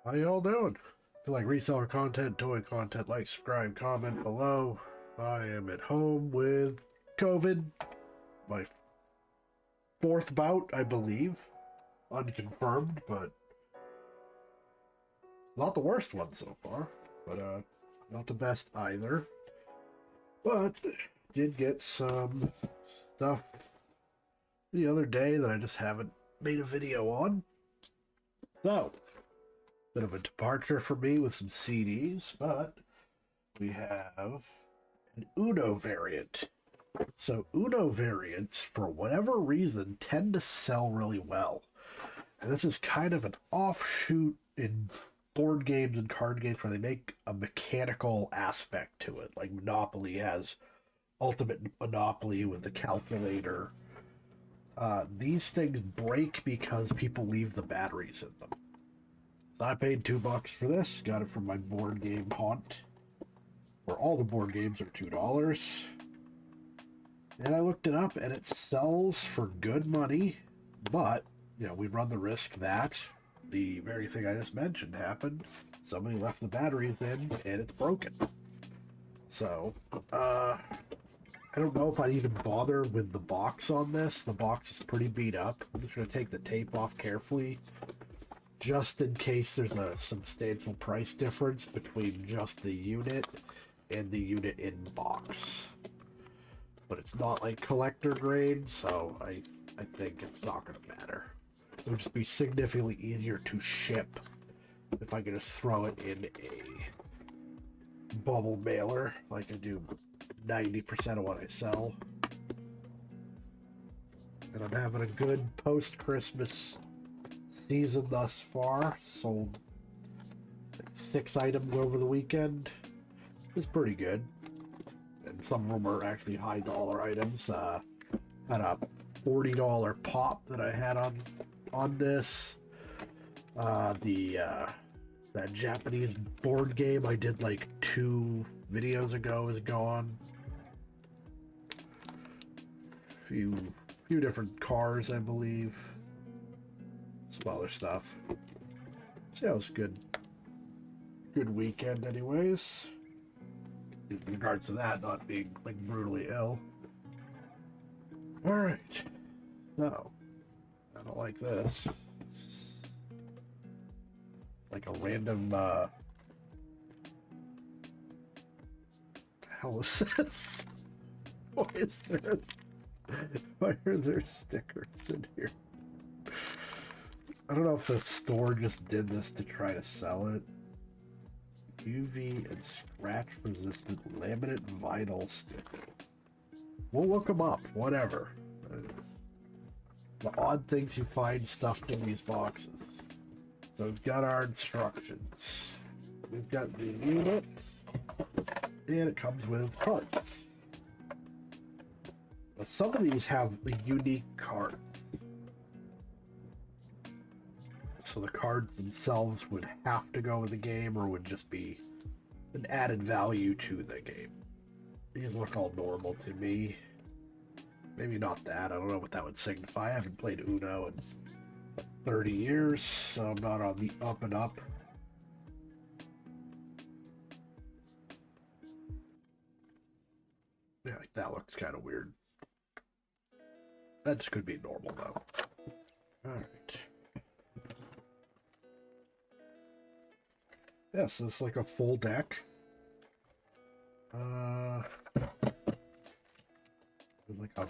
How y'all doing? If you like reseller content, toy content, like, subscribe, comment below. I am at home with COVID. My fourth bout, I believe. Unconfirmed, but not the worst one so far. But not the best either. But did get some stuff the other day that I just haven't made a video on. So, bit of a departure for me with some CDs, but we have an Uno variant. So Uno variants, for whatever reason, tend to sell really well. And this is kind of an offshoot in board games and card games where they make a mechanical aspect to it. Like Monopoly has Ultimate Monopoly with the calculator. These things break because people leave the batteries in them. So I paid $2 for this. Got it from my board game haunt, where all the board games are $2. And I looked it up, and it sells for good money, but, you know, we run the risk that the very thing I just mentioned happened. Somebody left the batteries in, and it's broken. So, I don't know if I'd even bother with the box on this. The box is pretty beat up. I'm just going to take the tape off carefully, just in case there's a substantial price difference between just the unit and the unit in box. But it's not like collector grade, so I think it's not going to matter. It would just be significantly easier to ship if I could just throw it in a bubble mailer like I do 90% of what I sell. And I'm having a good post-Christmas season thus far. Sold like 6 items over the weekend. It's pretty good. And some of them are actually high dollar items. Had a $40 pop that I had on this. That Japanese board game I did like 2 videos ago is gone. Few different cars, I believe. Some other stuff. So yeah, it was good weekend anyways. In regards to that not being like brutally ill. Alright. So I don't like this. It's like a random the hell is this? Why are there stickers in here? I don't know if the store just did this to try to sell it. UV and scratch resistant laminate vinyl sticker. We'll look them up, whatever. The odd things you find stuffed in these boxes. So we've got our instructions. We've got the unit, and it comes with cards. Now, some of these have unique cards. So the cards themselves would have to go with the game or would just be an added value to the game. These look all normal to me. Maybe not that. I don't know what that would signify. I haven't played Uno in 30 years, so I'm not on the up and up. Yeah, like that looks kind of weird. That just could be normal though. Alright. Yes, it's like a full deck. Like a... Of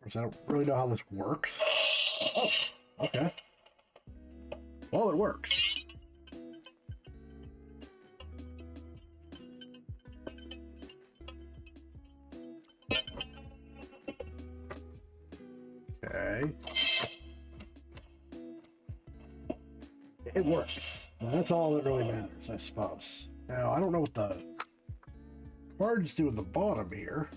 course, I don't really know how this works. Oh, okay. Well, it works. Okay. It works. Now, that's all that really matters, I suppose. Now, I don't know what the cards do at the bottom here.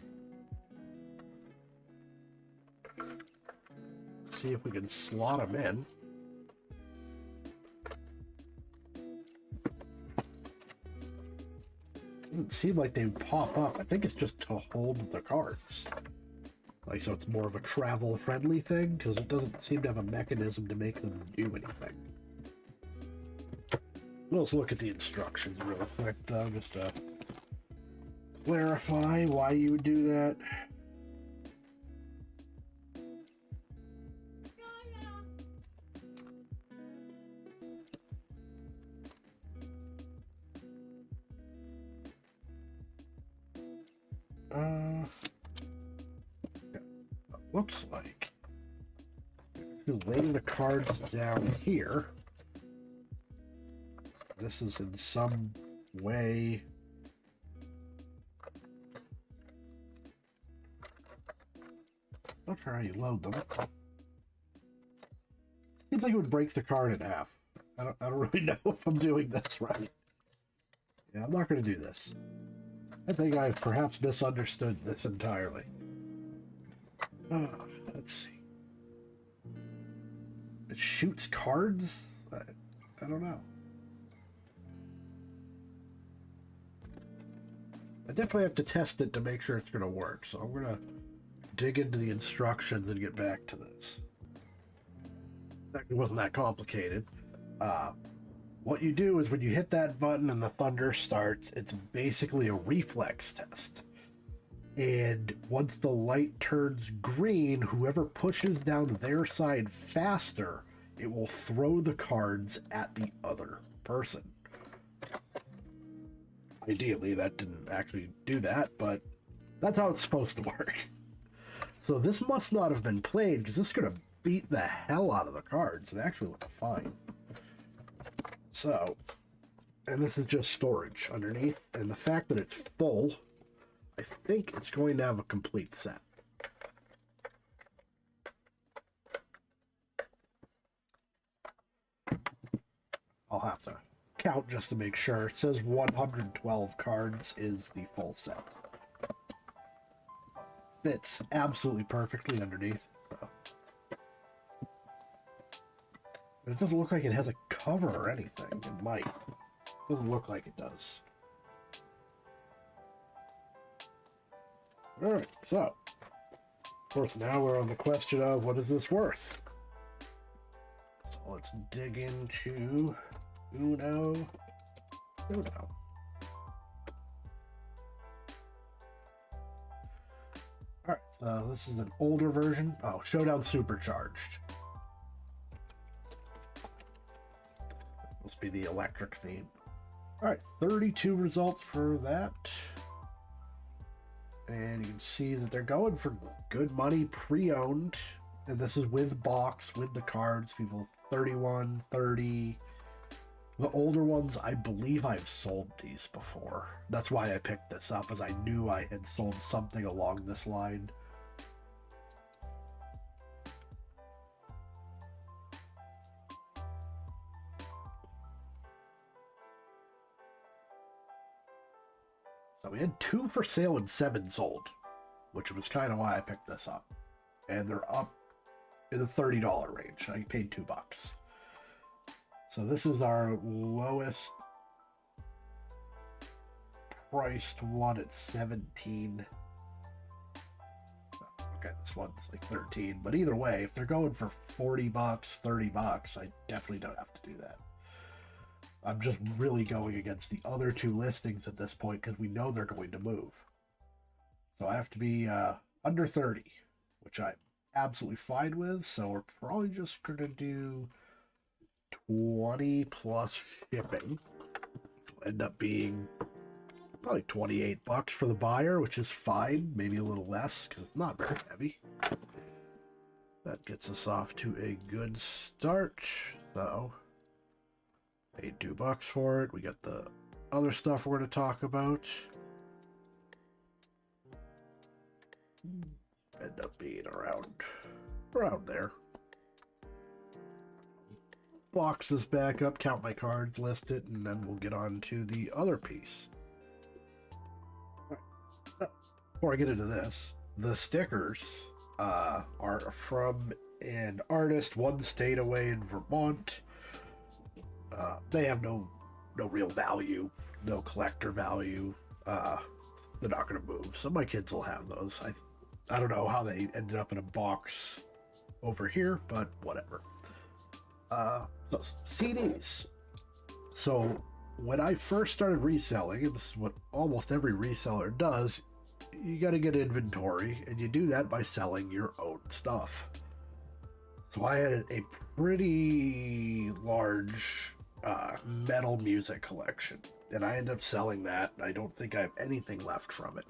Let's see if we can slot them in. Doesn't seem like they would pop up. I think it's just to hold the cards. Like, so it's more of a travel-friendly thing, because it doesn't seem to have a mechanism to make them do anything. Let's look at the instructions real quick, though, just to clarify why you would do that. Looks like you lay the cards down here. This is in some way not sure how you load them. Seems like it would break the card in half. I don't really know if I'm doing this right. Yeah, I'm not going to do this. I think I've perhaps misunderstood this entirely. Let's see. It shoots cards? I don't know. I definitely have to test it to make sure it's going to work, so I'm going to dig into the instructions and get back to this. It wasn't that complicated. What you do is when you hit that button and the thunder starts, it's basically a reflex test. And once the light turns green, whoever pushes down their side faster, it will throw the cards at the other person. Ideally, that didn't actually do that, but that's how it's supposed to work. So this must not have been played, because this is going to beat the hell out of the cards. They actually look fine. So, and this is just storage underneath, and the fact that it's full, I think it's going to have a complete set. I'll have to count just to make sure. It says 112 cards is the full set. Fits absolutely perfectly underneath. So. But it doesn't look like it has a cover or anything. It might. It doesn't look like it does. Alright, so. Of course, now we're on the question of what is this worth? So let's dig into Showdown. Alright, so this is an older version. Oh, Showdown Supercharged. Must be the electric theme. Alright, 32 results for that. And you can see that they're going for good money pre-owned. And this is with box, with the cards. People 31, 30. The older ones, I believe I've sold these before. That's why I picked this up, as I knew I had sold something along this line. So we had 2 for sale and 7 sold, which was kind of why I picked this up. And they're up in the $30 range. I paid $2. So this is our lowest priced one at 17. Okay, this one's like 13. But either way, if they're going for $40, $30, I definitely don't have to do that. I'm just really going against the other 2 listings at this point because we know they're going to move. So I have to be under 30, which I'm absolutely fine with. So we're probably just going to do 20 plus shipping. It'll end up being probably $28 for the buyer, which is fine. Maybe a little less because it's not very heavy. That gets us off to a good start. So paid $2 for it. We got the other stuff we're going to talk about. End up being around there. Box this back up, count my cards, list it, and then we'll get on to the other piece. Before I get into this, the stickers are from an artist 1 state away in Vermont. They have no real value, no collector value. They're not going to move. So my kids will have those. I don't know how they ended up in a box over here, but whatever. So CDs. So when I first started reselling, and this is what almost every reseller does, you got to get inventory, and you do that by selling your own stuff. So I had a pretty large metal music collection, and I ended up selling that. I don't think I have anything left from it.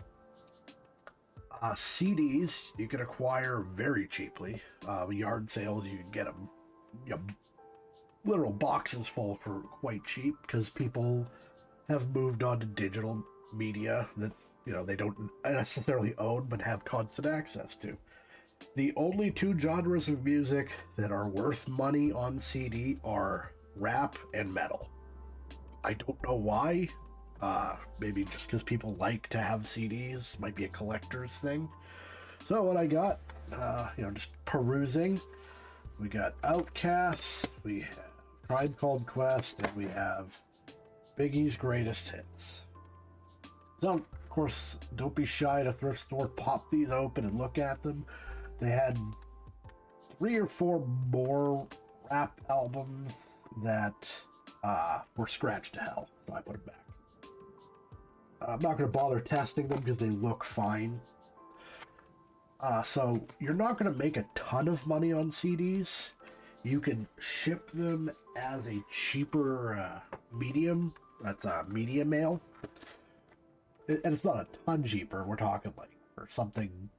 CDs you can acquire very cheaply. Yard sales, you can get them, literal boxes full for quite cheap, because people have moved on to digital media that they don't necessarily own but have constant access to. The only two genres of music that are worth money on CD are rap and metal. I don't know why. Maybe just because people like to have CDs, might be a collector's thing. So what I got, just perusing, we got Outkast, we have Tribe Called Quest, and we have Biggie's Greatest Hits. So, of course, don't be shy to thrift store, pop these open and look at them. They had 3 or 4 more rap albums that were scratched to hell, so I put them back. I'm not going to bother testing them because they look fine. So you're not going to make a ton of money on CDs. You can ship them as a cheaper medium. That's media mail. And it's not a ton cheaper. We're talking like for something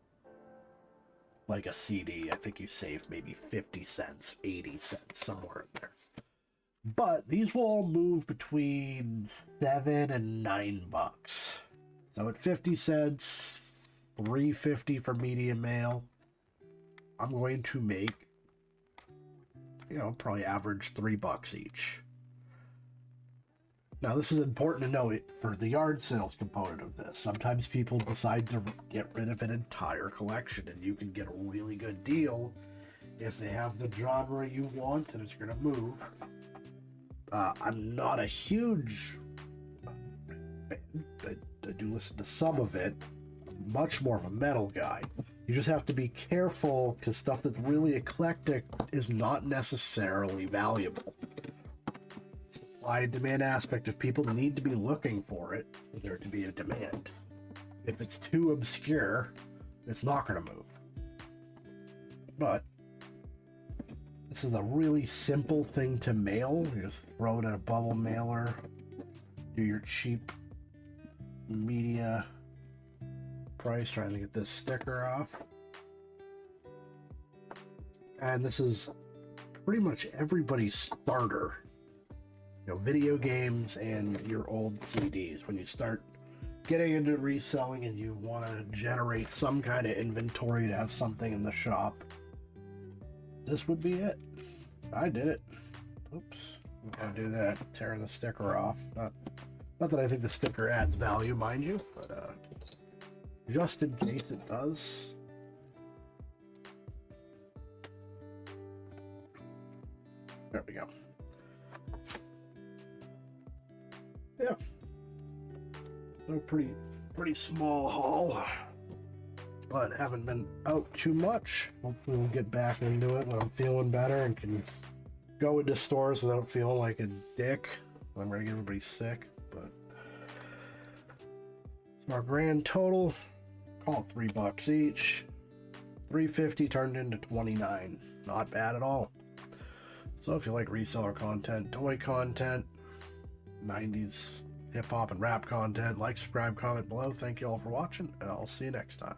like a CD, I think you save maybe 50 cents, 80 cents, somewhere in there. But these will all move between $7 and $9. So at 50 cents, $3.50 for media mail, I'm going to make, probably average $3 each. Now, this is important to note for the yard sales component of this. Sometimes people decide to get rid of an entire collection, and you can get a really good deal if they have the genre you want and it's going to move. I'm not a huge fan. I do listen to some of it. I'm much more of a metal guy. You just have to be careful because stuff that's really eclectic is not necessarily valuable. Supply and demand aspect of people need to be looking for it for there to be a demand. If it's too obscure, it's not going to move. But this is a really simple thing to mail. You just throw it in a bubble mailer, do your cheap media price, trying to get this sticker off. And this is pretty much everybody's starter. Video games and your old CDs. When you start getting into reselling and you want to generate some kind of inventory to have something in the shop, this would be it. I did it. Oops. I'm going to do that. Tearing the sticker off. Not that I think the sticker adds value, mind you, but just in case it does. There we go. Yeah. So pretty small haul. But haven't been out too much. Hopefully we'll get back into it when I'm feeling better and can go into stores without feeling like a dick. I'm ready to get everybody sick. But so our grand total, call it $3 each. $3.50 turned into $29. Not bad at all. So if you like reseller content, toy content, 90s hip hop and rap content, like, subscribe, comment below. Thank you all for watching, and I'll see you next time.